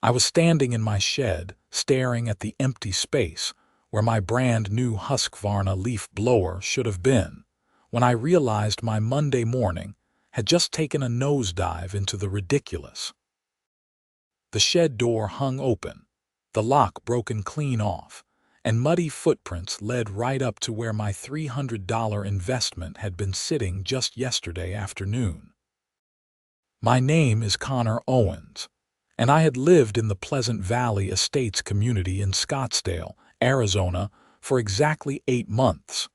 I was standing in my shed, staring at the empty space where my brand-new Husqvarna leaf blower should have been, when I realized my Monday morning had just taken a nosedive into the ridiculous. The shed door hung open, the lock broken clean off, and muddy footprints led right up to where my $300 investment had been sitting just yesterday afternoon. My name is Connor Owens, and I had lived in the Pleasant Valley Estates community in Scottsdale, Arizona, for exactly 8 months.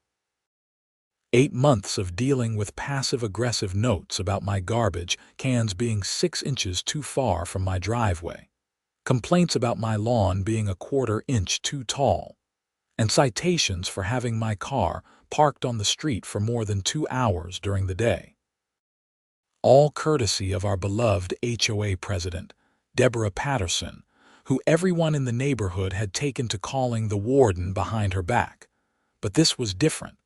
8 months of dealing with passive-aggressive notes about my garbage cans being 6 inches too far from my driveway, complaints about my lawn being a 1/4 inch too tall, and citations for having my car parked on the street for more than 2 hours during the day. All courtesy of our beloved HOA president, Deborah Patterson, who everyone in the neighborhood had taken to calling the warden behind her back. But this was different.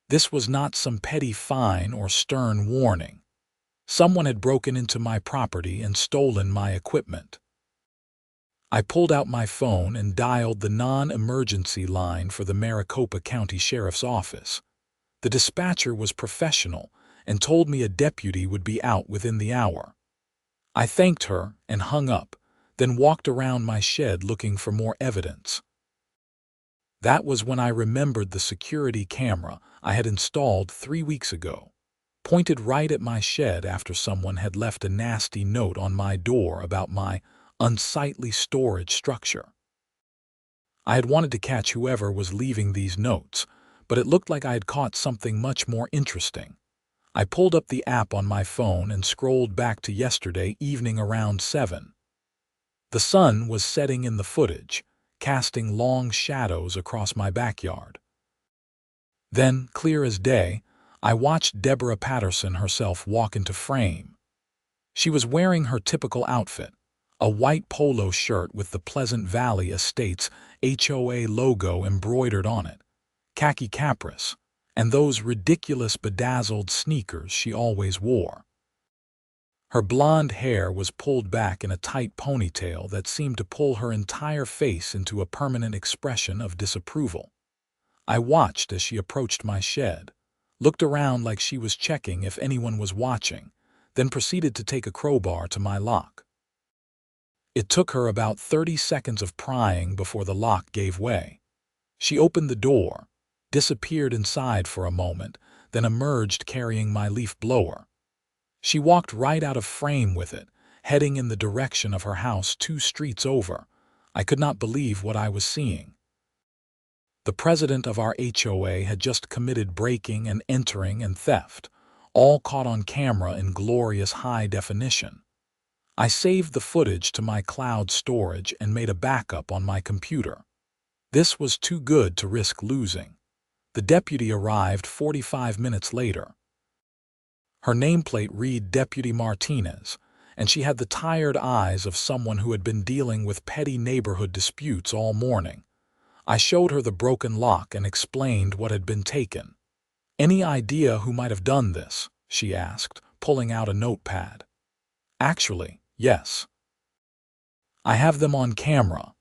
This was not some petty fine or stern warning. Someone had broken into my property and stolen my equipment. I pulled out my phone and dialed the non-emergency line for the Maricopa County Sheriff's Office. The dispatcher was professional and told me a deputy would be out within the hour. I thanked her and hung up, then walked around my shed looking for more evidence. That was when I remembered the security camera I had installed 3 weeks ago, pointed right at my shed after someone had left a nasty note on my door about my unsightly storage structure. I had wanted to catch whoever was leaving these notes, but it looked like I had caught something much more interesting. I pulled up the app on my phone and scrolled back to yesterday evening around 7. The sun was setting in the footage, casting long shadows across my backyard. Then, clear as day, I watched Deborah Patterson herself walk into frame. She was wearing her typical outfit, a white polo shirt with the Pleasant Valley Estates HOA logo embroidered on it, khaki capris, and those ridiculous bedazzled sneakers she always wore. Her blonde hair was pulled back in a tight ponytail that seemed to pull her entire face into a permanent expression of disapproval. I watched as she approached my shed, looked around like she was checking if anyone was watching, then proceeded to take a crowbar to my lock. It took her about 30 seconds of prying before the lock gave way. She opened the door, disappeared inside for a moment, then emerged carrying my leaf blower. She walked right out of frame with it, heading in the direction of her house 2 streets over. I could not believe what I was seeing. The president of our HOA had just committed breaking and entering and theft, all caught on camera in glorious high definition. I saved the footage to my cloud storage and made a backup on my computer. This was too good to risk losing. The deputy arrived 45 minutes later. Her nameplate read Deputy Martinez, and she had the tired eyes of someone who had been dealing with petty neighborhood disputes all morning. I showed her the broken lock and explained what had been taken. "Any idea who might have done this?" she asked, pulling out a notepad. "Actually, yes. I have them on camera."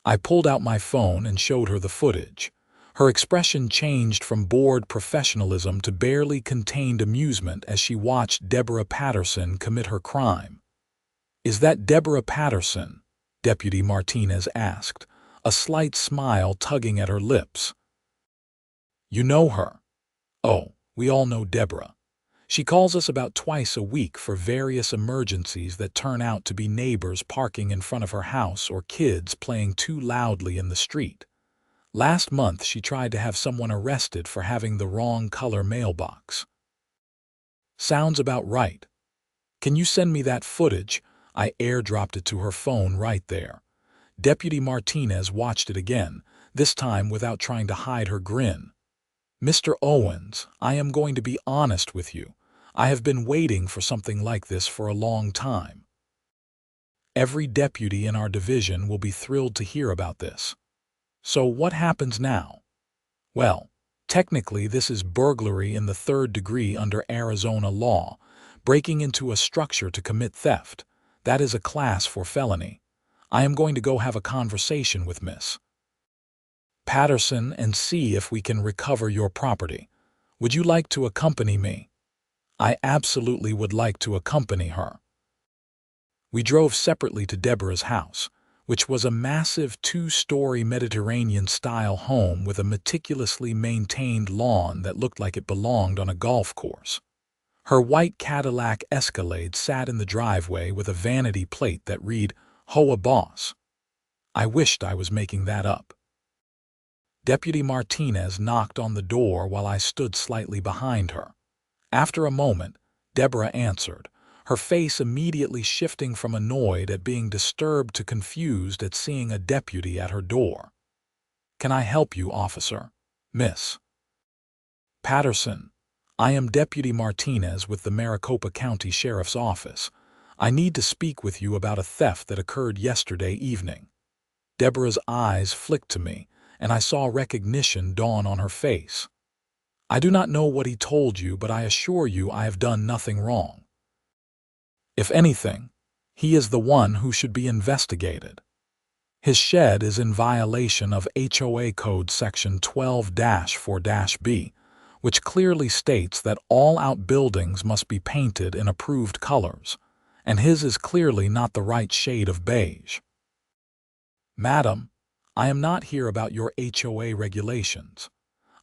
I pulled out my phone and showed her the footage. Her expression changed from bored professionalism to barely contained amusement as she watched Deborah Patterson commit her crime. "Is that Deborah Patterson?" Deputy Martinez asked, a slight smile tugging at her lips. "You know her?" "Oh, we all know Deborah. She calls us about twice a week for various emergencies that turn out to be neighbors parking in front of her house or kids playing too loudly in the street. Last month she tried to have someone arrested for having the wrong color mailbox." "Sounds about right. Can you send me that footage?" I airdropped it to her phone right there. Deputy Martinez watched it again, this time without trying to hide her grin. "Mr. Owens, I am going to be honest with you. I have been waiting for something like this for a long time. Every deputy in our division will be thrilled to hear about this. So what happens now?" "Well, technically this is burglary in the 3rd degree under Arizona law, breaking into a structure to commit theft. That is a class 4 felony. I am going to go have a conversation with Miss Patterson and see if we can recover your property. Would you like to accompany me?" I absolutely would like to accompany her. We drove separately to Deborah's house, which was a massive 2-story Mediterranean-style home with a meticulously maintained lawn that looked like it belonged on a golf course. Her white Cadillac Escalade sat in the driveway with a vanity plate that read, "HOA Boss." I wished I was making that up. Deputy Martinez knocked on the door while I stood slightly behind her. After a moment, Deborah answered, her face immediately shifting from annoyed at being disturbed to confused at seeing a deputy at her door. "Can I help you, officer?" "Miss Patterson, I am Deputy Martinez with the Maricopa County Sheriff's Office. I need to speak with you about a theft that occurred yesterday evening." Deborah's eyes flicked to me, and I saw recognition dawn on her face. "I do not know what he told you, but I assure you I have done nothing wrong. If anything, he is the one who should be investigated. His shed is in violation of HOA Code Section 12-4-B, which clearly states that all outbuildings must be painted in approved colors, and his is clearly not the right shade of beige." "Madam, I am not here about your HOA regulations.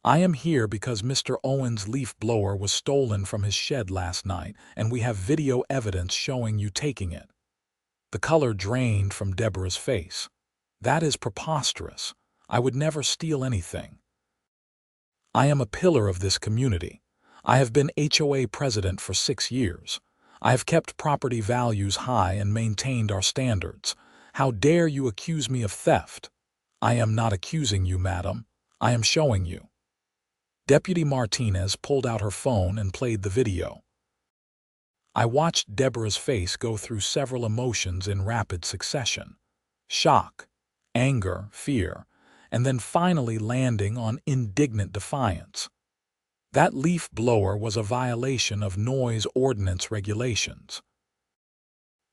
I am here because Mr. Owens' leaf blower was stolen from his shed last night, and we have video evidence showing you taking it." The color drained from Deborah's face. "That is preposterous. I would never steal anything. I am a pillar of this community. I have been HOA president for 6 years. I have kept property values high and maintained our standards. How dare you accuse me of theft?" "I am not accusing you, madam. I am showing you." Deputy Martinez pulled out her phone and played the video. I watched Deborah's face go through several emotions in rapid succession: shock, anger, fear, and then finally landing on indignant defiance. That leaf blower was a violation of noise ordinance regulations.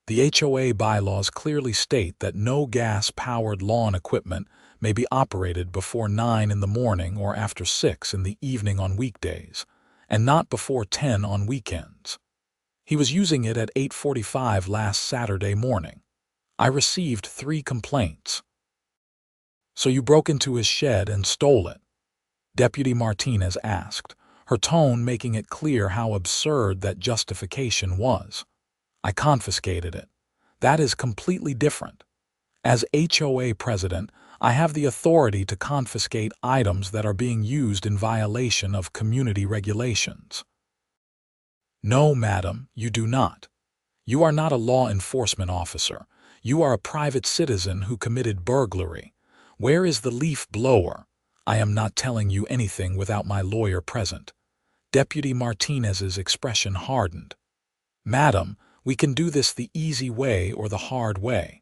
The HOA bylaws clearly state that no gas-powered lawn equipment may be operated before 9 in the morning or after 6 in the evening on weekdays, and not before 10 on weekends. He was using it at 8:45 last Saturday morning. I received 3 complaints. "So you broke into his shed and stole it?" Deputy Martinez asked, her tone making it clear how absurd that justification was. "I confiscated it. That is completely different. As HOA president, I have the authority to confiscate items that are being used in violation of community regulations." "No, madam, you do not. You are not a law enforcement officer. You are a private citizen who committed burglary. Where is the leaf blower? I am not telling you anything without my lawyer present." Deputy Martinez's expression hardened. "Madam, we can do this the easy way or the hard way.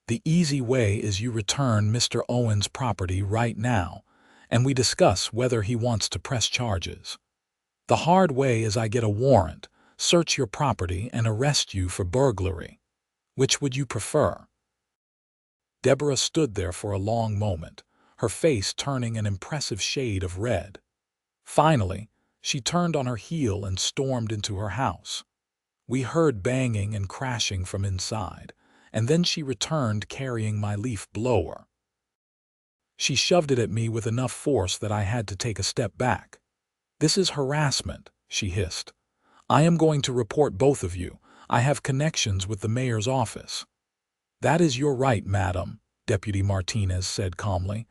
The easy way is you return Mr. Owens' property right now, and we discuss whether he wants to press charges. The hard way is I get a warrant, search your property, and arrest you for burglary. Which would you prefer?" Deborah stood there for a long moment, her face turning an impressive shade of red. Finally, she turned on her heel and stormed into her house. We heard banging and crashing from inside, and then she returned carrying my leaf blower. She shoved it at me with enough force that I had to take a step back. "This is harassment," she hissed. "I am going to report both of you. I have connections with the mayor's office." "That is your right, madam," Deputy Martinez said calmly.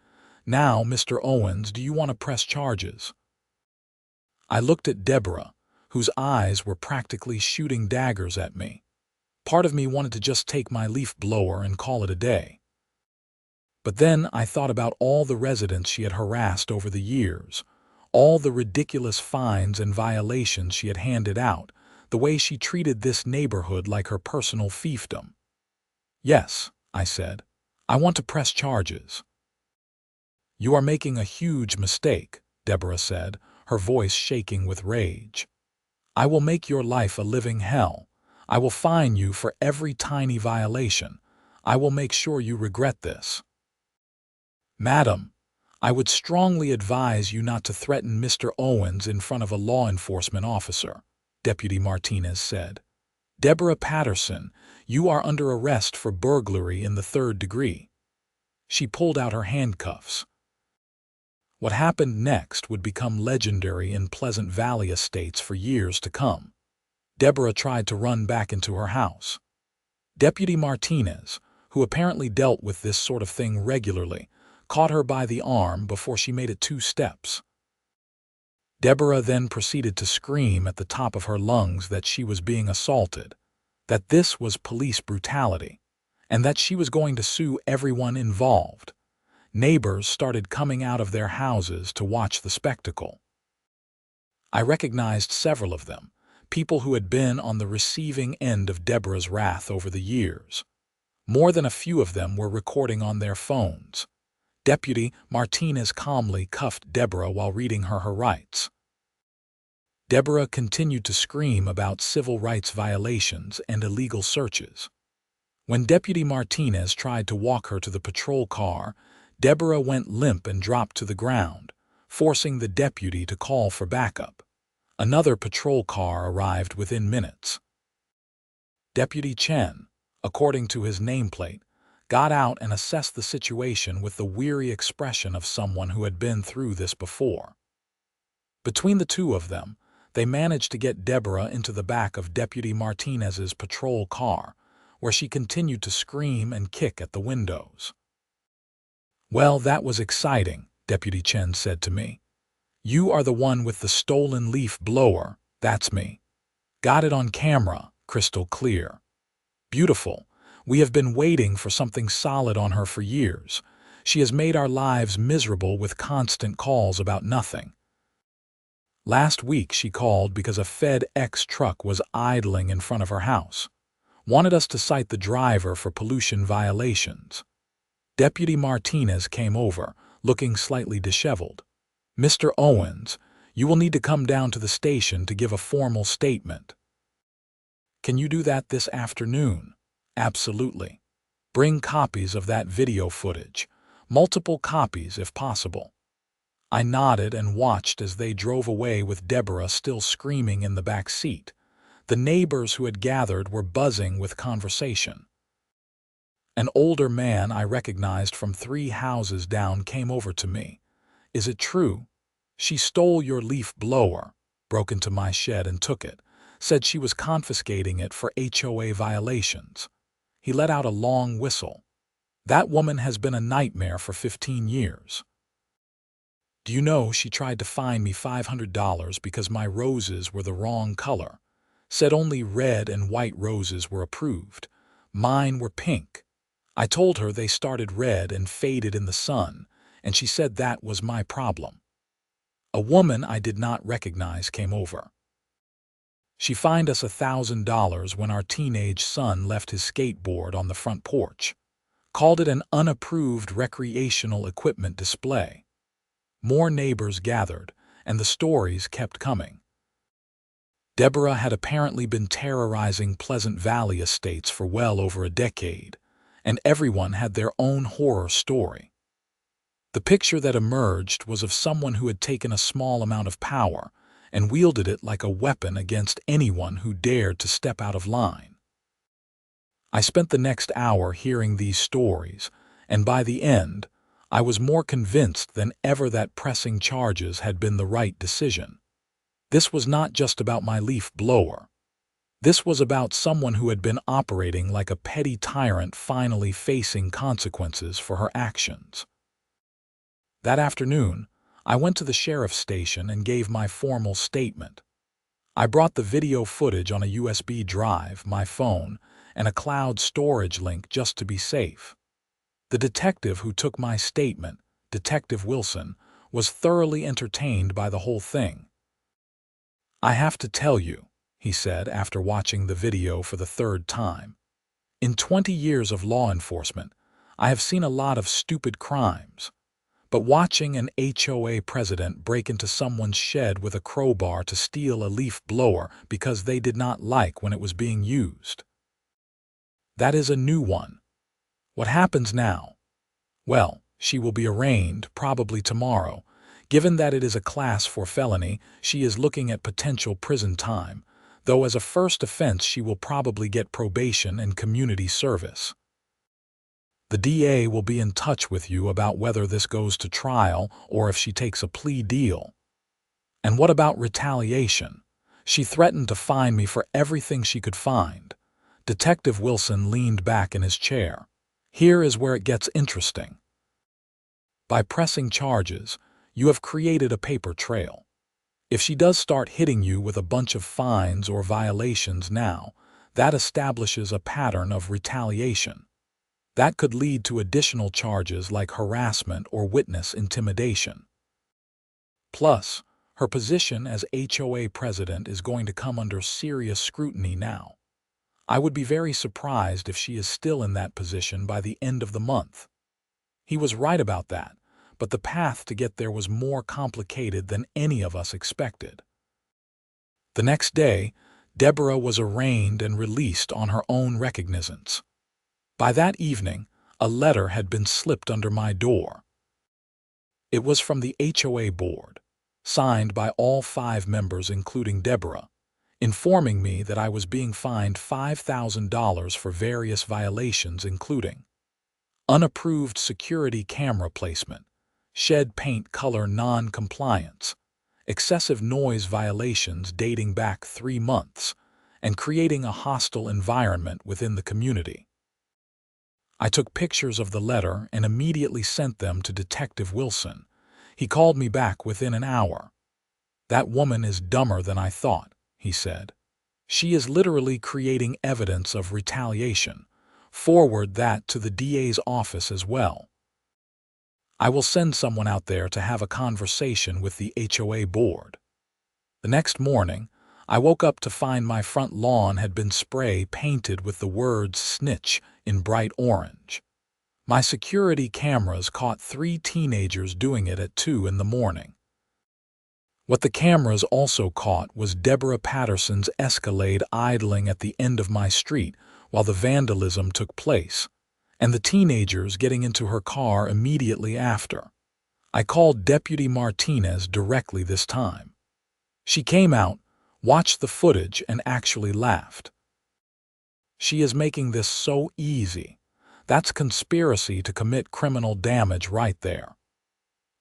"Now, Mr. Owens, do you want to press charges?" I looked at Deborah, whose eyes were practically shooting daggers at me. Part of me wanted to just take my leaf blower and call it a day. But then I thought about all the residents she had harassed over the years, all the ridiculous fines and violations she had handed out, the way she treated this neighborhood like her personal fiefdom. "Yes," I said, "I want to press charges." "You are making a huge mistake," Deborah said, her voice shaking with rage. "I will make your life a living hell. I will fine you for every tiny violation. I will make sure you regret this." "Madam, I would strongly advise you not to threaten Mr. Owens in front of a law enforcement officer," Deputy Martinez said. "Deborah Patterson, you are under arrest for burglary in the 3rd degree." She pulled out her handcuffs. What happened next would become legendary in Pleasant Valley estates for years to come. Deborah tried to run back into her house. Deputy Martinez, who apparently dealt with this sort of thing regularly, caught her by the arm before she made it 2 steps. Deborah then proceeded to scream at the top of her lungs that she was being assaulted, that this was police brutality, and that she was going to sue everyone involved. Neighbors started coming out of their houses to watch the spectacle. I recognized several of them, people who had been on the receiving end of Deborah's wrath over the years. More than a few of them were recording on their phones. Deputy Martinez calmly cuffed Deborah while reading her rights. Deborah continued to scream about civil rights violations and illegal searches. When Deputy Martinez tried to walk her to the patrol car, Deborah went limp and dropped to the ground, forcing the deputy to call for backup. Another patrol car arrived within minutes. Deputy Chen, according to his nameplate, got out and assessed the situation with the weary expression of someone who had been through this before. Between the two of them, they managed to get Deborah into the back of Deputy Martinez's patrol car, where she continued to scream and kick at the windows. "Well, that was exciting," Deputy Chen said to me. "You are the one with the stolen leaf blower, that's me. Got it on camera, crystal clear. Beautiful. We have been waiting for something solid on her for years. She has made our lives miserable with constant calls about nothing. Last week she called because a FedEx truck was idling in front of her house. Wanted us to cite the driver for pollution violations." Deputy Martinez came over, looking slightly disheveled. "Mr. Owens, you will need to come down to the station to give a formal statement." "Can you do that this afternoon?" "Absolutely. Bring copies of that video footage, multiple copies if possible." I nodded and watched as they drove away with Deborah still screaming in the back seat. The neighbors who had gathered were buzzing with conversation. An older man I recognized from 3 houses down came over to me. "Is it true? She stole your leaf blower, broke into my shed and took it, said she was confiscating it for HOA violations." He let out a long whistle. "That woman has been a nightmare for 15 years. Do you know she tried to fine me $500 because my roses were the wrong color. Said only red and white roses were approved. Mine were pink. I told her they started red and faded in the sun, and she said that was my problem." A woman I did not recognize came over. "She fined us $1,000 when our teenage son left his skateboard on the front porch. Called it an unapproved recreational equipment display." More neighbors gathered, and the stories kept coming. Deborah had apparently been terrorizing Pleasant Valley estates for well over a decade, and everyone had their own horror story. The picture that emerged was of someone who had taken a small amount of power and wielded it like a weapon against anyone who dared to step out of line. I spent the next hour hearing these stories, and by the end, I was more convinced than ever that pressing charges had been the right decision. This was not just about my leaf blower. This was about someone who had been operating like a petty tyrant finally facing consequences for her actions. That afternoon, I went to the sheriff's station and gave my formal statement. I brought the video footage on a USB drive, my phone, and a cloud storage link just to be safe. The detective who took my statement, Detective Wilson, was thoroughly entertained by the whole thing. "I have to tell you," he said after watching the video for the 3rd time. "In 20 years of law enforcement, I have seen a lot of stupid crimes. But watching an HOA president break into someone's shed with a crowbar to steal a leaf blower because they did not like when it was being used, that is a new one. What happens now? Well, she will be arraigned, probably tomorrow. Given that it is a Class 4 felony, she is looking at potential prison time, though as a first offense she will probably get probation and community service. The DA will be in touch with you about whether this goes to trial or if she takes a plea deal. And what about retaliation? She threatened to fine me for everything she could find. Detective Wilson leaned back in his chair. Here is where it gets interesting. By pressing charges, you have created a paper trail. If she does start hitting you with a bunch of fines or violations now, that establishes a pattern of retaliation. That could lead to additional charges like harassment or witness intimidation. Plus, her position as HOA president is going to come under serious scrutiny now. I would be very surprised if she is still in that position by the end of the month. He was right about that, but the path to get there was more complicated than any of us expected. The next day, Deborah was arraigned and released on her own recognizance. By that evening, a letter had been slipped under my door. It was from the HOA board, signed by all 5 members including Deborah, informing me that I was being fined $5,000 for various violations including unapproved security camera placement, shed paint color non-compliance, excessive noise violations dating back 3 months, and creating a hostile environment within the community. I took pictures of the letter and immediately sent them to Detective Wilson. He called me back within an hour. That woman is dumber than I thought, he said. She is literally creating evidence of retaliation. Forward that to the DA's office as well. I will send someone out there to have a conversation with the HOA board. The next morning, I woke up to find my front lawn had been spray painted with the words snitch in bright orange. My security cameras caught 3 teenagers doing it at 2 in the morning. What the cameras also caught was Deborah Patterson's Escalade idling at the end of my street while the vandalism took place, and the teenagers getting into her car immediately after. I called Deputy Martinez directly this time. She came out, watched the footage, and actually laughed. She is making this so easy. That's conspiracy to commit criminal damage right there.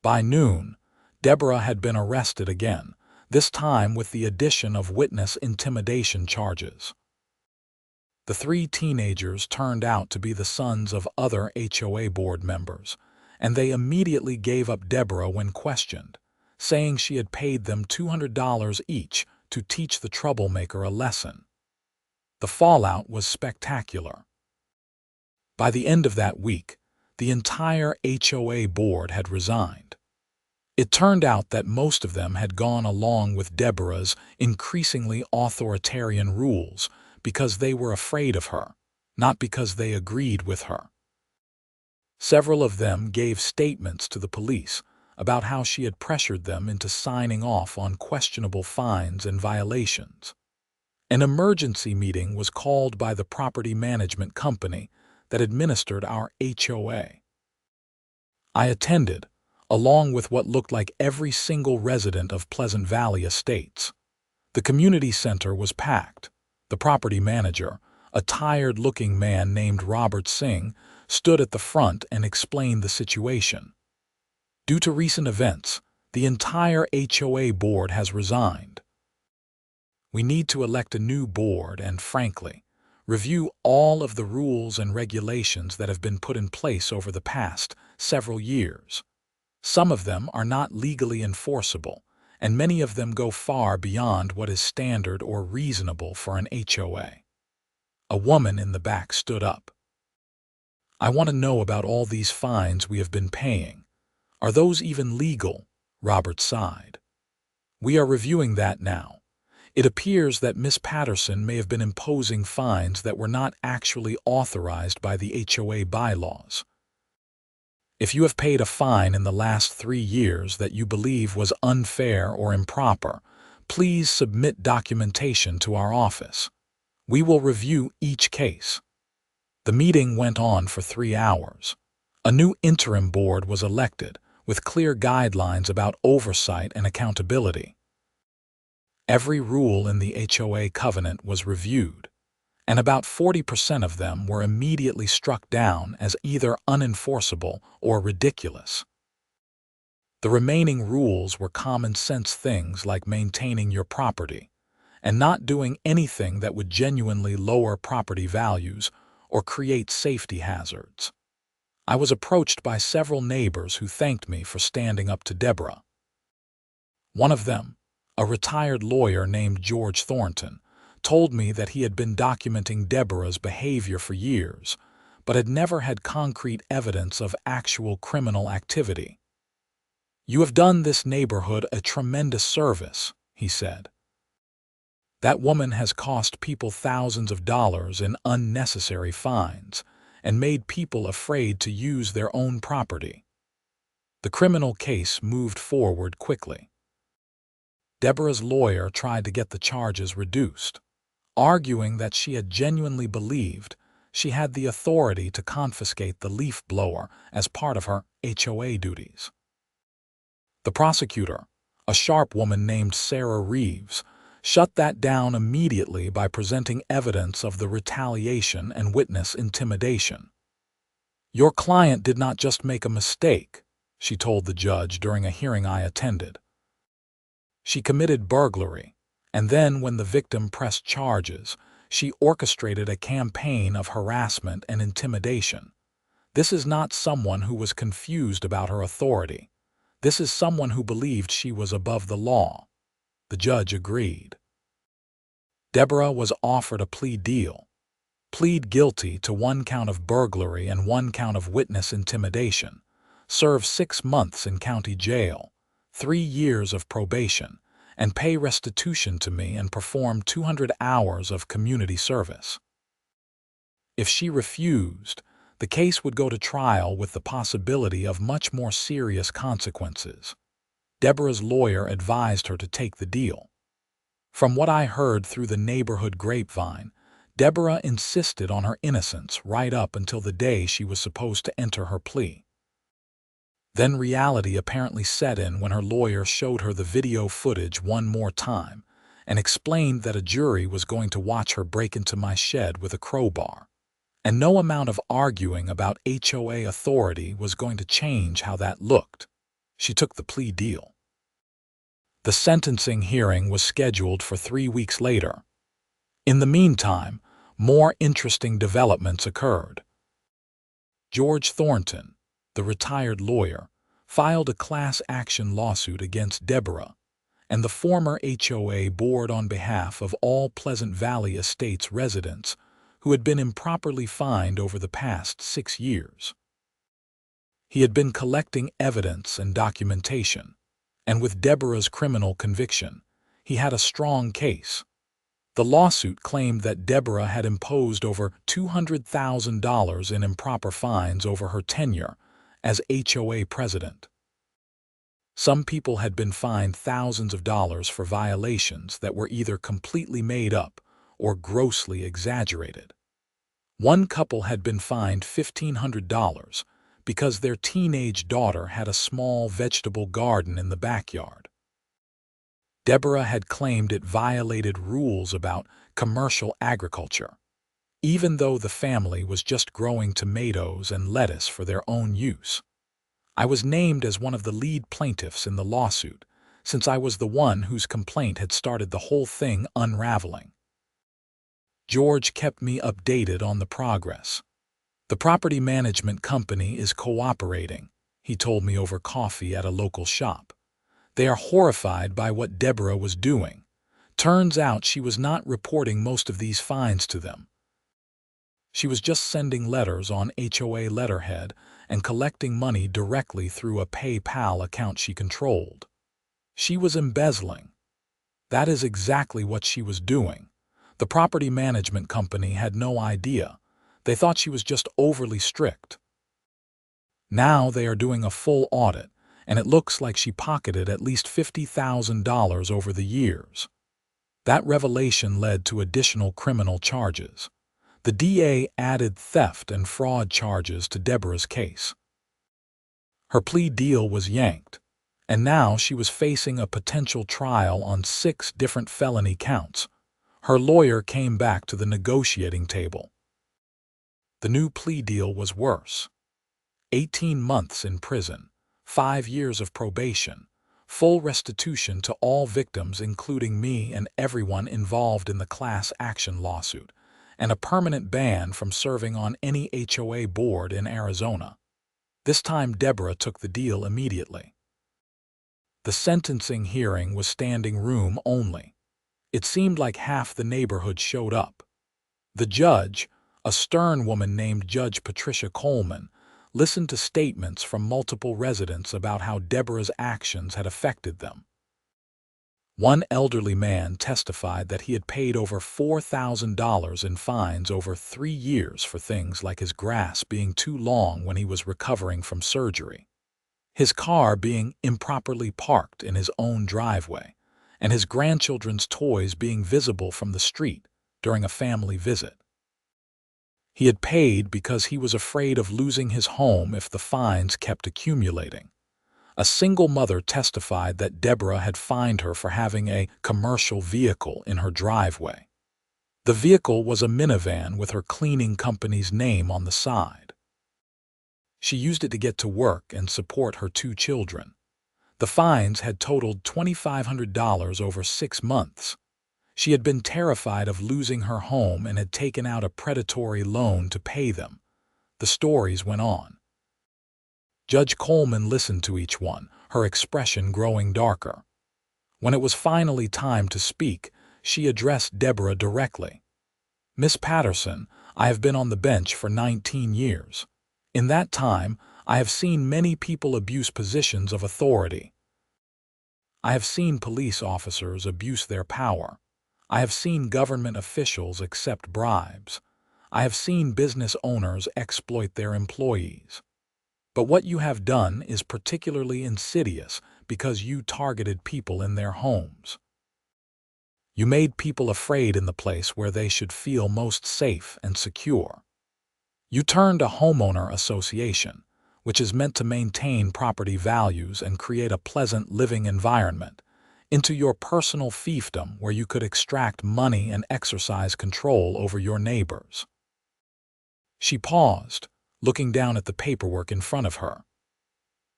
By noon, Deborah had been arrested again, this time with the addition of witness intimidation charges. The 3 teenagers turned out to be the sons of other HOA board members, and they immediately gave up Deborah when questioned, saying she had paid them $200 each to teach the troublemaker a lesson. The fallout was spectacular. By the end of that week, the entire HOA board had resigned. It turned out that most of them had gone along with Deborah's increasingly authoritarian rules because they were afraid of her, not because they agreed with her. Several of them gave statements to the police about how she had pressured them into signing off on questionable fines and violations. An emergency meeting was called by the property management company that administered our HOA. I attended, along with what looked like every single resident of Pleasant Valley Estates. The community center was packed. The property manager, a tired-looking man named Robert Singh, stood at the front and explained the situation. Due to recent events, the entire HOA board has resigned. We need to elect a new board and, frankly, review all of the rules and regulations that have been put in place over the past several years. Some of them are not legally enforceable, and many of them go far beyond what is standard or reasonable for an HOA. A woman in the back stood up. I want to know about all these fines we have been paying. Are those even legal? Robert sighed. We are reviewing that now. It appears that Miss Patterson may have been imposing fines that were not actually authorized by the HOA bylaws. If you have paid a fine in the last 3 years that you believe was unfair or improper, please submit documentation to our office. We will review each case. The meeting went on for 3 hours. A new interim board was elected, with clear guidelines about oversight and accountability. Every rule in the HOA covenant was reviewed, and about 40% of them were immediately struck down as either unenforceable or ridiculous. The remaining rules were common-sense things like maintaining your property and not doing anything that would genuinely lower property values or create safety hazards. I was approached by several neighbors who thanked me for standing up to Deborah. One of them, a retired lawyer named George Thornton, told me that he had been documenting Deborah's behavior for years, but had never had concrete evidence of actual criminal activity. "You have done this neighborhood a tremendous service," he said. "That woman has cost people thousands of dollars in unnecessary fines and made people afraid to use their own property." The criminal case moved forward quickly. Deborah's lawyer tried to get the charges reduced, arguing that she had genuinely believed she had the authority to confiscate the leaf blower as part of her HOA duties. The prosecutor, a sharp woman named Sarah Reeves, shut that down immediately by presenting evidence of the retaliation and witness intimidation. "Your client did not just make a mistake," she told the judge during a hearing I attended. "She committed burglary, and then when the victim pressed charges, she orchestrated a campaign of harassment and intimidation. This is not someone who was confused about her authority. This is someone who believed she was above the law." The judge agreed. Deborah was offered a plea deal. Plead guilty to 1 count of burglary and 1 count of witness intimidation, serve 6 months in county jail, 3 years of probation, and pay restitution to me and perform 200 hours of community service. If she refused, the case would go to trial with the possibility of much more serious consequences. Deborah's lawyer advised her to take the deal. From what I heard through the neighborhood grapevine, Deborah insisted on her innocence right up until the day she was supposed to enter her plea. Then reality apparently set in when her lawyer showed her the video footage one more time and explained that a jury was going to watch her break into my shed with a crowbar. And no amount of arguing about HOA authority was going to change how that looked. She took the plea deal. The sentencing hearing was scheduled for 3 weeks later. In the meantime, more interesting developments occurred. George Thornton, the retired lawyer, filed a class action lawsuit against Deborah and the former HOA board on behalf of all Pleasant Valley Estates residents who had been improperly fined over the past 6 years. He had been collecting evidence and documentation, and with Deborah's criminal conviction, he had a strong case. The lawsuit claimed that Deborah had imposed over $200,000 in improper fines over her tenure as HOA president. Some people had been fined thousands of dollars for violations that were either completely made up or grossly exaggerated. One couple had been fined $1,500 because their teenage daughter had a small vegetable garden in the backyard. Deborah had claimed it violated rules about commercial agriculture, even though the family was just growing tomatoes and lettuce for their own use. I was named as one of the lead plaintiffs in the lawsuit, since I was the one whose complaint had started the whole thing unraveling. George kept me updated on the progress. "The property management company is cooperating," he told me over coffee at a local shop. "They are horrified by what Deborah was doing. Turns out she was not reporting most of these fines to them. She was just sending letters on HOA letterhead and collecting money directly through a PayPal account she controlled. She was embezzling. That is exactly what she was doing. The property management company had no idea. They thought she was just overly strict. Now they are doing a full audit, and it looks like she pocketed at least $50,000 over the years." That revelation led to additional criminal charges. The DA added theft and fraud charges to Deborah's case. Her plea deal was yanked, and now she was facing a potential trial on 6 different felony counts. Her lawyer came back to the negotiating table. The new plea deal was worse. 18 months in prison, 5 years of probation, full restitution to all victims including me and everyone involved in the class action lawsuit, and a permanent ban from serving on any HOA board in Arizona. This time Deborah took the deal immediately. The sentencing hearing was standing room only. It seemed like half the neighborhood showed up. The judge, a stern woman named Judge Patricia Coleman, listened to statements from multiple residents about how Deborah's actions had affected them. One elderly man testified that he had paid over $4,000 in fines over 3 years for things like his grass being too long when he was recovering from surgery, his car being improperly parked in his own driveway, and his grandchildren's toys being visible from the street during a family visit. He had paid because he was afraid of losing his home if the fines kept accumulating. A single mother testified that Deborah had fined her for having a commercial vehicle in her driveway. The vehicle was a minivan with her cleaning company's name on the side. She used it to get to work and support her 2 children. The fines had totaled $2,500 over 6 months. She had been terrified of losing her home and had taken out a predatory loan to pay them. The stories went on. Judge Coleman listened to each one, her expression growing darker. When it was finally time to speak, she addressed Deborah directly. "Miss Patterson, I have been on the bench for 19 years. In that time, I have seen many people abuse positions of authority. I have seen police officers abuse their power. I have seen government officials accept bribes. I have seen business owners exploit their employees. But what you have done is particularly insidious because you targeted people in their homes. You made people afraid in the place where they should feel most safe and secure. You turned a homeowner association, which is meant to maintain property values and create a pleasant living environment, into your personal fiefdom where you could extract money and exercise control over your neighbors." She paused, looking down at the paperwork in front of her.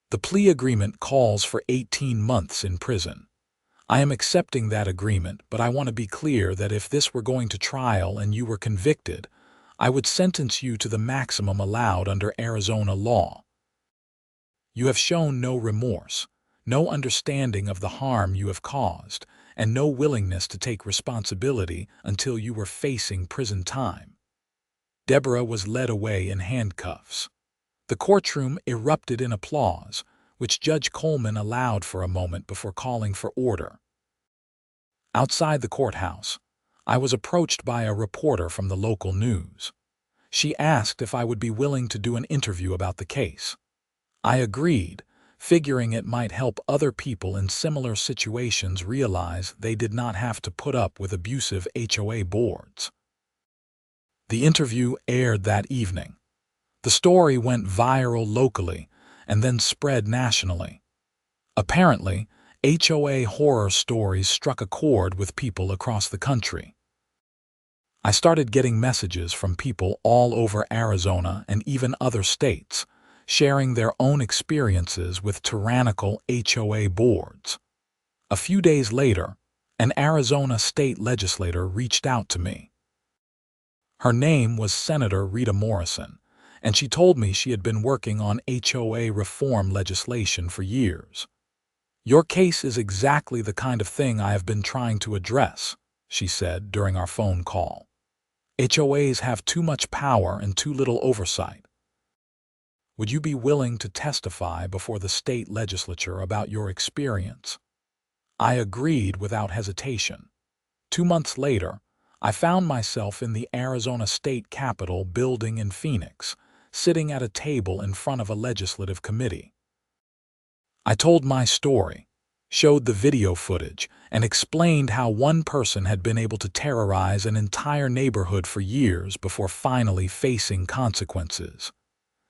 "The plea agreement calls for 18 months in prison. I am accepting that agreement, but I want to be clear that if this were going to trial and you were convicted, I would sentence you to the maximum allowed under Arizona law. You have shown no remorse, no understanding of the harm you have caused, and no willingness to take responsibility until you were facing prison time." Deborah was led away in handcuffs. The courtroom erupted in applause, which Judge Coleman allowed for a moment before calling for order. Outside the courthouse, I was approached by a reporter from the local news. She asked if I would be willing to do an interview about the case. I agreed, figuring it might help other people in similar situations realize they did not have to put up with abusive HOA boards. The interview aired that evening. The story went viral locally and then spread nationally. Apparently, HOA horror stories struck a chord with people across the country. I started getting messages from people all over Arizona and even other states, sharing their own experiences with tyrannical HOA boards. A few days later, an Arizona state legislator reached out to me. Her name was Senator Rita Morrison, and she told me she had been working on HOA reform legislation for years. "Your case is exactly the kind of thing I have been trying to address," she said during our phone call. "HOAs have too much power and too little oversight. Would you be willing to testify before the state legislature about your experience?" I agreed without hesitation. 2 months later, I found myself in the Arizona State Capitol building in Phoenix, sitting at a table in front of a legislative committee. I told my story, showed the video footage, and explained how one person had been able to terrorize an entire neighborhood for years before finally facing consequences.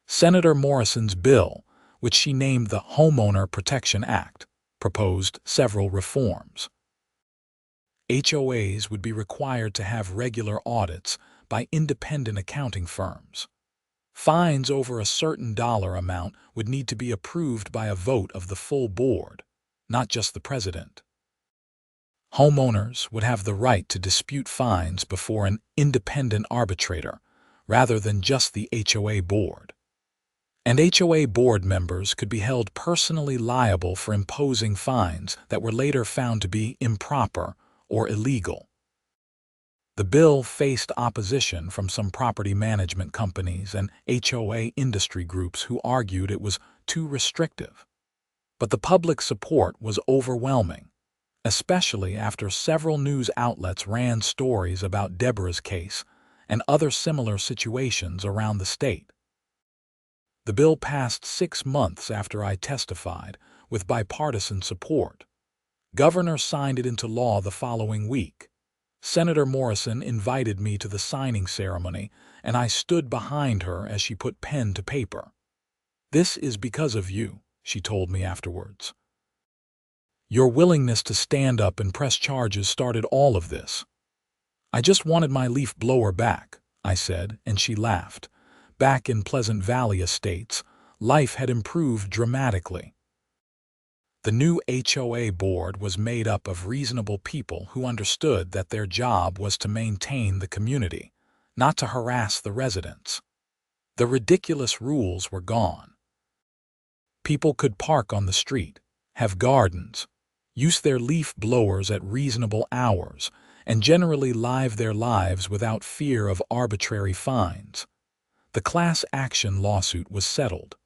Senator Morrison's bill, which she named the Homeowner Protection Act, proposed several reforms. HOAs would be required to have regular audits by independent accounting firms. Fines over a certain dollar amount would need to be approved by a vote of the full board, not just the president. Homeowners would have the right to dispute fines before an independent arbitrator, rather than just the HOA board. And HOA board members could be held personally liable for imposing fines that were later found to be improper or illegal. The bill faced opposition from some property management companies and HOA industry groups who argued it was too restrictive. But the public support was overwhelming, especially after several news outlets ran stories about Deborah's case and other similar situations around the state. The bill passed 6 months after I testified, with bipartisan support. Governor signed it into law the following week. Senator Morrison invited me to the signing ceremony, and I stood behind her as she put pen to paper. "This is because of you," she told me afterwards. "Your willingness to stand up and press charges started all of this." "I just wanted my leaf blower back," I said, and she laughed. Back in Pleasant Valley Estates, life had improved dramatically. The new HOA board was made up of reasonable people who understood that their job was to maintain the community, not to harass the residents. The ridiculous rules were gone. People could park on the street, have gardens, use their leaf blowers at reasonable hours, and generally live their lives without fear of arbitrary fines. The class action lawsuit was settled.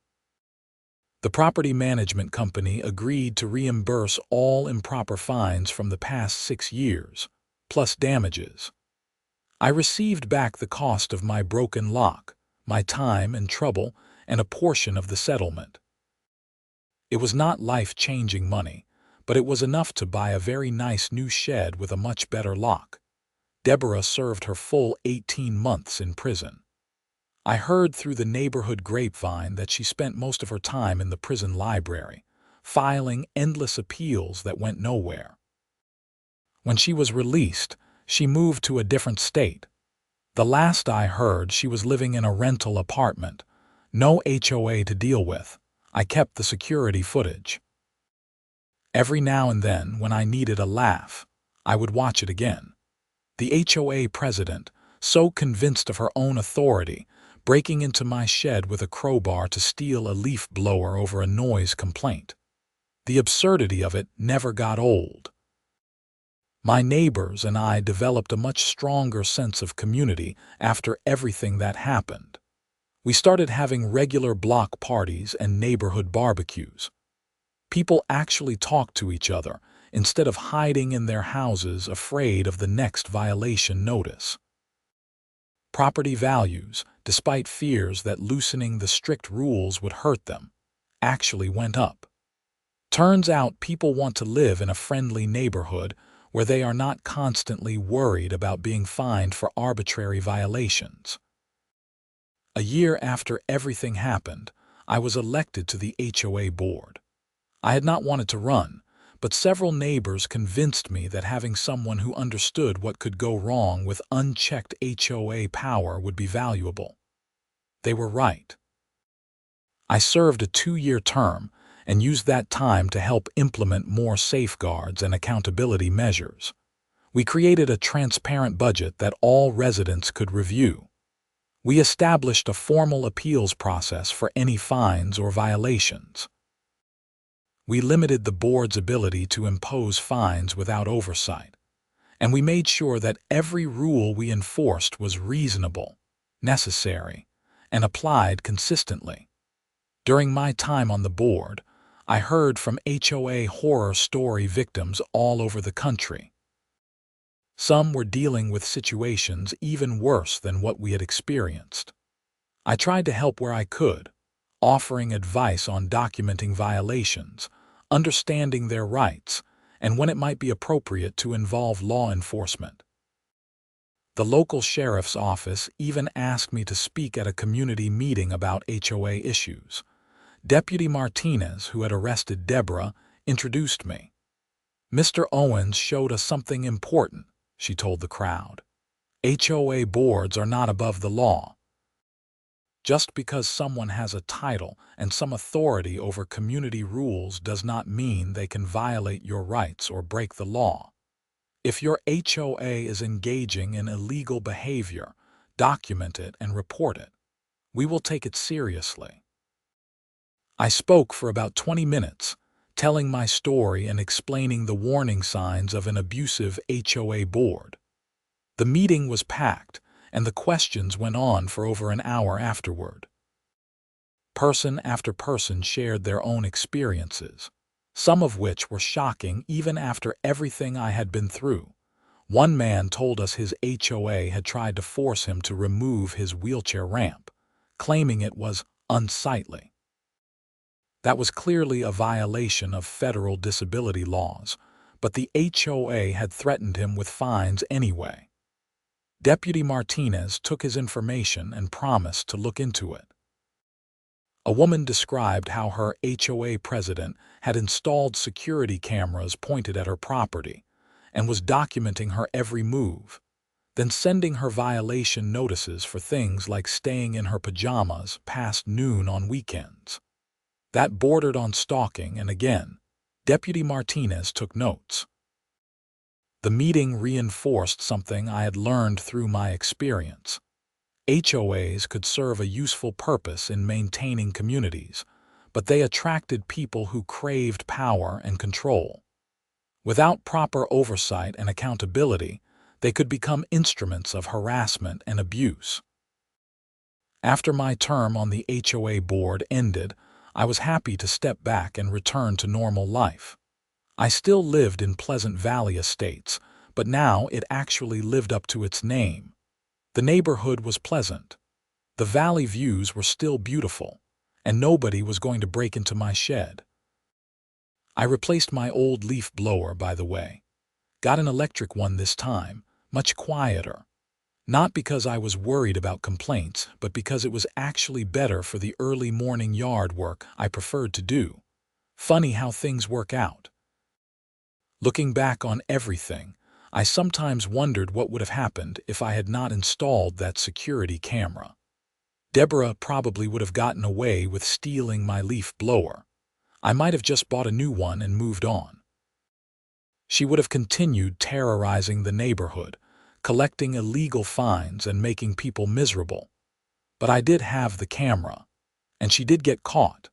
The property management company agreed to reimburse all improper fines from the past 6 years, plus damages. I received back the cost of my broken lock, my time and trouble, and a portion of the settlement. It was not life-changing money, but it was enough to buy a very nice new shed with a much better lock. Deborah served her full 18 months in prison. I heard through the neighborhood grapevine that she spent most of her time in the prison library, filing endless appeals that went nowhere. When she was released, she moved to a different state. The last I heard, she was living in a rental apartment. No HOA to deal with. I kept the security footage. Every now and then, when I needed a laugh, I would watch it again. The HOA president, so convinced of her own authority, breaking into my shed with a crowbar to steal a leaf blower over a noise complaint. The absurdity of it never got old. My neighbors and I developed a much stronger sense of community after everything that happened. We started having regular block parties and neighborhood barbecues. People actually talked to each other instead of hiding in their houses afraid of the next violation notice. Property values, despite fears that loosening the strict rules would hurt them, actually went up. Turns out people want to live in a friendly neighborhood where they are not constantly worried about being fined for arbitrary violations. A year after everything happened, I was elected to the HOA board. I had not wanted to run, but several neighbors convinced me that having someone who understood what could go wrong with unchecked HOA power would be valuable. They were right. I served a 2-year term and used that time to help implement more safeguards and accountability measures. We created a transparent budget that all residents could review. We established a formal appeals process for any fines or violations. We limited the board's ability to impose fines without oversight, and we made sure that every rule we enforced was reasonable, necessary, and applied consistently. During my time on the board, I heard from HOA horror story victims all over the country. Some were dealing with situations even worse than what we had experienced. I tried to help where I could, offering advice on documenting violations, understanding their rights, and when it might be appropriate to involve law enforcement. The local sheriff's office even asked me to speak at a community meeting about HOA issues. Deputy Martinez, who had arrested Deborah, introduced me. "Mr. Owens showed us something important," she told the crowd. "HOA boards are not above the law. Just because someone has a title and some authority over community rules does not mean they can violate your rights or break the law. If your HOA is engaging in illegal behavior, document it and report it. We will take it seriously." I spoke for about 20 minutes, telling my story and explaining the warning signs of an abusive HOA board. The meeting was packed, and the questions went on for over an hour afterward. Person after person shared their own experiences, some of which were shocking even after everything I had been through. One man told us his HOA had tried to force him to remove his wheelchair ramp, claiming it was unsightly. That was clearly a violation of federal disability laws, but the HOA had threatened him with fines anyway. Deputy Martinez took his information and promised to look into it. A woman described how her HOA president had installed security cameras pointed at her property and was documenting her every move, then sending her violation notices for things like staying in her pajamas past noon on weekends. That bordered on stalking, and again, Deputy Martinez took notes. The meeting reinforced something I had learned through my experience. HOAs could serve a useful purpose in maintaining communities, but they attracted people who craved power and control. Without proper oversight and accountability, they could become instruments of harassment and abuse. After my term on the HOA board ended, I was happy to step back and return to normal life. I still lived in Pleasant Valley Estates, but now it actually lived up to its name. The neighborhood was pleasant. The valley views were still beautiful, and nobody was going to break into my shed. I replaced my old leaf blower, by the way. Got an electric one this time, much quieter. Not because I was worried about complaints, but because it was actually better for the early morning yard work I preferred to do. Funny how things work out. Looking back on everything, I sometimes wondered what would have happened if I had not installed that security camera. Deborah probably would have gotten away with stealing my leaf blower. I might have just bought a new one and moved on. She would have continued terrorizing the neighborhood, collecting illegal fines and making people miserable. But I did have the camera, and she did get caught.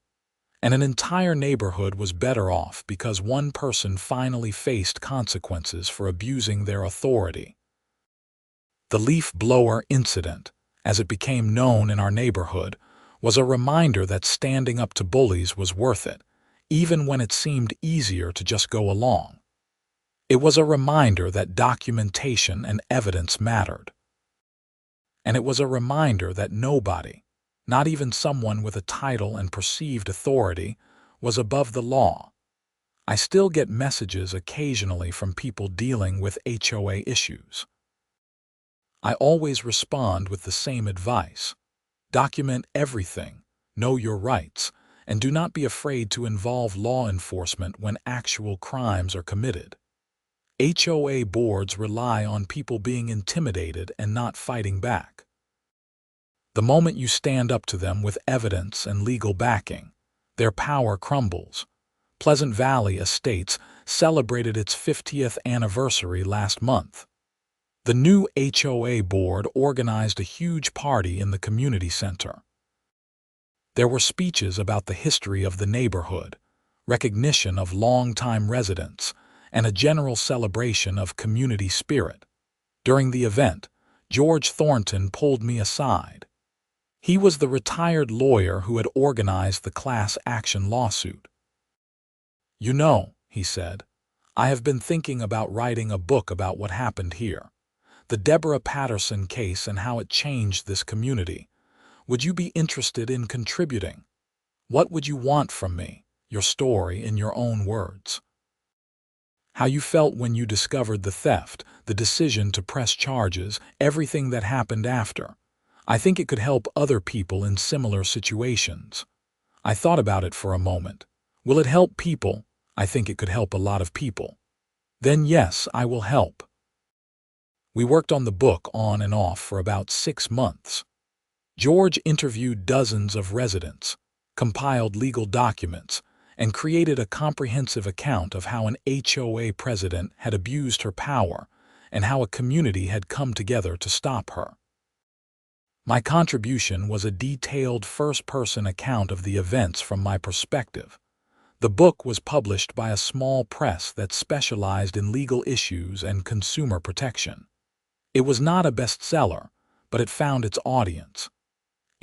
And an entire neighborhood was better off because one person finally faced consequences for abusing their authority. The leaf blower incident, as it became known in our neighborhood, was a reminder that standing up to bullies was worth it, even when it seemed easier to just go along. It was a reminder that documentation and evidence mattered. And it was a reminder that nobody, not even someone with a title and perceived authority, was above the law. I still get messages occasionally from people dealing with HOA issues. I always respond with the same advice. Document everything, know your rights, and do not be afraid to involve law enforcement when actual crimes are committed. HOA boards rely on people being intimidated and not fighting back. The moment you stand up to them with evidence and legal backing, their power crumbles. Pleasant Valley Estates celebrated its 50th anniversary last month. The new HOA board organized a huge party in the community center. There were speeches about the history of the neighborhood, recognition of longtime residents, and a general celebration of community spirit. During the event, George Thornton pulled me aside. He was the retired lawyer who had organized the class action lawsuit. "You know," he said, "I have been thinking about writing a book about what happened here. The Deborah Patterson case and how it changed this community. Would you be interested in contributing? What would you want from me? your story in your own words. How you felt when you discovered the theft, the decision to press charges, everything that happened after. I think it could help other people in similar situations. I thought about it for a moment. Will it help people? I think it could help a lot of people. Then yes, I will help. We worked on the book on and off for about 6 months. George interviewed dozens of residents, compiled legal documents, and created a comprehensive account of how an HOA president had abused her power and how a community had come together to stop her. My contribution was a detailed first-person account of the events from my perspective. The book was published by a small press that specialized in legal issues and consumer protection. It was not a bestseller, but it found its audience.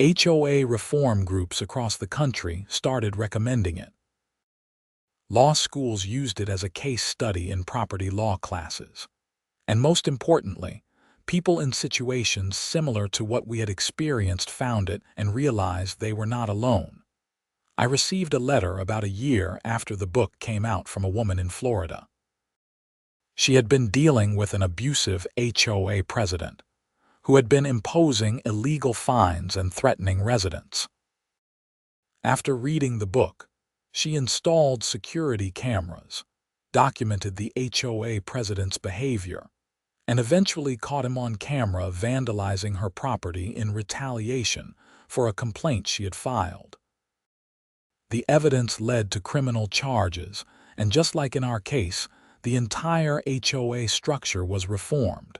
HOA reform groups across the country started recommending it. Law schools used it as a case study in property law classes. And most importantly, people in situations similar to what we had experienced found it and realized they were not alone. I received a letter about a year after the book came out from a woman in Florida. She had been dealing with an abusive HOA president who had been imposing illegal fines and threatening residents. After reading the book, she installed security cameras, documented the HOA president's behavior, and eventually caught him on camera vandalizing her property in retaliation for a complaint she had filed. The evidence led to criminal charges, and just like in our case, the entire HOA structure was reformed.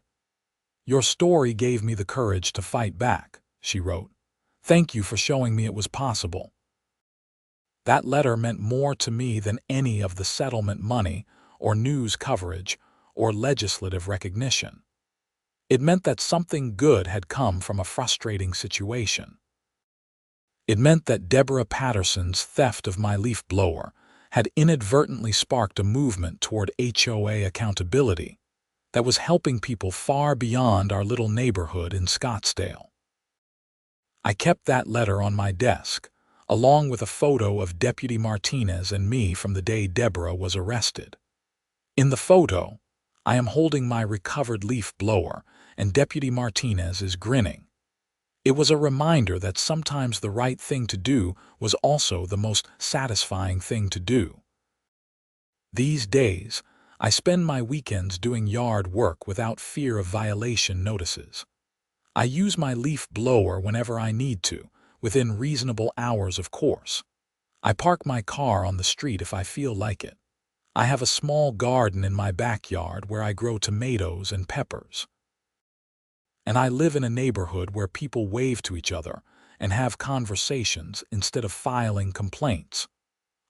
"Your story gave me the courage to fight back," she wrote. "Thank you for showing me it was possible." That letter meant more to me than any of the settlement money or news coverage or legislative recognition. It meant that something good had come from a frustrating situation. It meant that Deborah Patterson's theft of my leaf blower had inadvertently sparked a movement toward HOA accountability that was helping people far beyond our little neighborhood in Scottsdale. I kept that letter on my desk, along with a photo of Deputy Martinez and me from the day Deborah was arrested. In the photo, I am holding my recovered leaf blower, and Deputy Martinez is grinning. It was a reminder that sometimes the right thing to do was also the most satisfying thing to do. These days, I spend my weekends doing yard work without fear of violation notices. I use my leaf blower whenever I need to, within reasonable hours of course. I park my car on the street if I feel like it. I have a small garden in my backyard where I grow tomatoes and peppers. And I live in a neighborhood where people wave to each other and have conversations instead of filing complaints.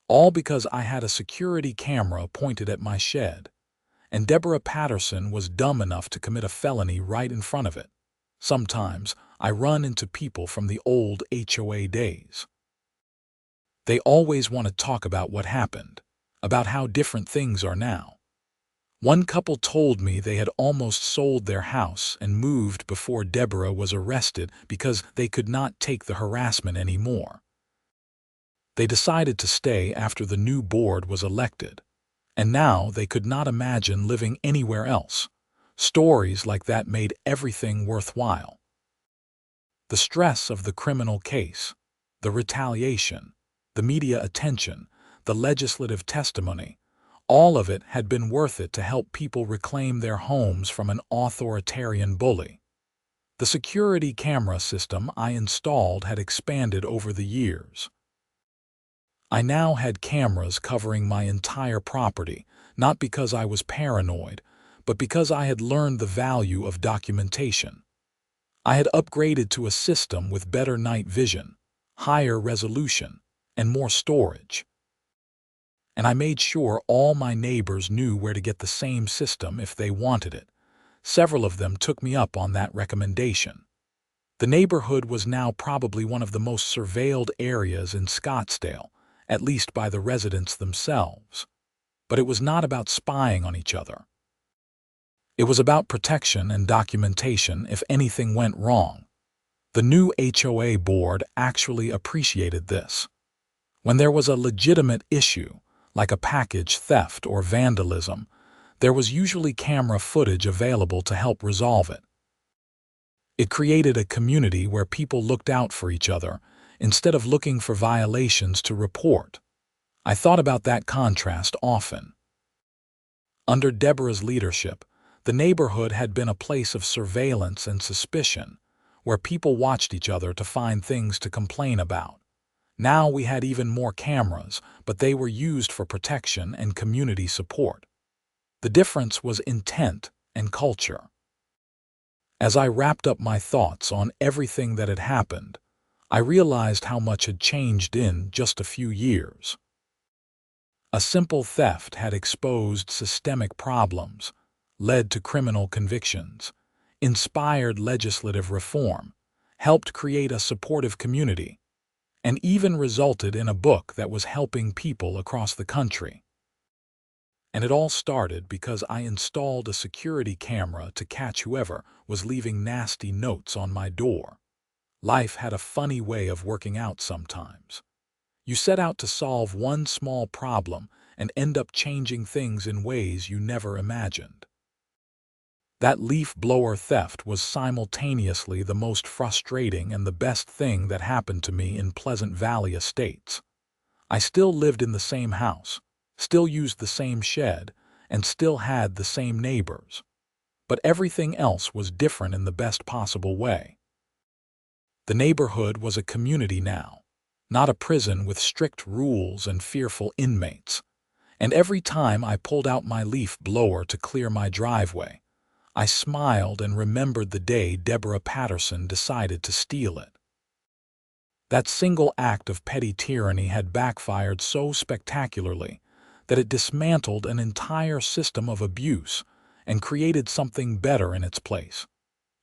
All because I had a security camera pointed at my shed, and Deborah Patterson was dumb enough to commit a felony right in front of it. Sometimes I run into people from the old HOA days. They always want to talk about what happened, about how different things are now. One couple told me they had almost sold their house and moved before Deborah was arrested because they could not take the harassment anymore. They decided to stay after the new board was elected, and now they could not imagine living anywhere else. Stories like that made everything worthwhile. The stress of the criminal case, the retaliation, the media attention, the legislative testimony, all of it had been worth it to help people reclaim their homes from an authoritarian bully. The security camera system I installed had expanded over the years. I now had cameras covering my entire property, not because I was paranoid, but because I had learned the value of documentation. I had upgraded to a system with better night vision, higher resolution, and more storage. And I made sure all my neighbors knew where to get the same system if they wanted it. Several of them took me up on that recommendation. The neighborhood was now probably one of the most surveilled areas in Scottsdale, at least by the residents themselves. But it was not about spying on each other. It was about protection and documentation if anything went wrong. The new HOA board actually appreciated this. When there was a legitimate issue, like a package theft or vandalism, there was usually camera footage available to help resolve it. It created a community where people looked out for each other instead of looking for violations to report. I thought about that contrast often. Under Deborah's leadership, the neighborhood had been a place of surveillance and suspicion, where people watched each other to find things to complain about. Now we had even more cameras, but they were used for protection and community support. The difference was intent and culture. As I wrapped up my thoughts on everything that had happened, I realized how much had changed in just a few years. A simple theft had exposed systemic problems, led to criminal convictions, inspired legislative reform, helped create a supportive community, and even resulted in a book that was helping people across the country. And it all started because I installed a security camera to catch whoever was leaving nasty notes on my door. Life had a funny way of working out sometimes. You set out to solve one small problem and end up changing things in ways you never imagined. That leaf blower theft was simultaneously the most frustrating and the best thing that happened to me in Pleasant Valley Estates. I still lived in the same house, still used the same shed, and still had the same neighbors. But everything else was different in the best possible way. The neighborhood was a community now, not a prison with strict rules and fearful inmates. And every time I pulled out my leaf blower to clear my driveway, I smiled and remembered the day Deborah Patterson decided to steal it. That single act of petty tyranny had backfired so spectacularly that it dismantled an entire system of abuse and created something better in its place.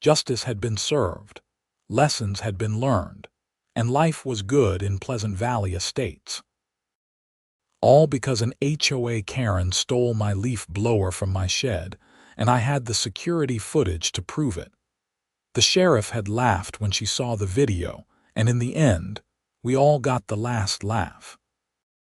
Justice had been served, lessons had been learned, and life was good in Pleasant Valley Estates. All because an HOA Karen stole my leaf blower from my shed, and I had the security footage to prove it. The sheriff had laughed when she saw the video, and in the end, we all got the last laugh.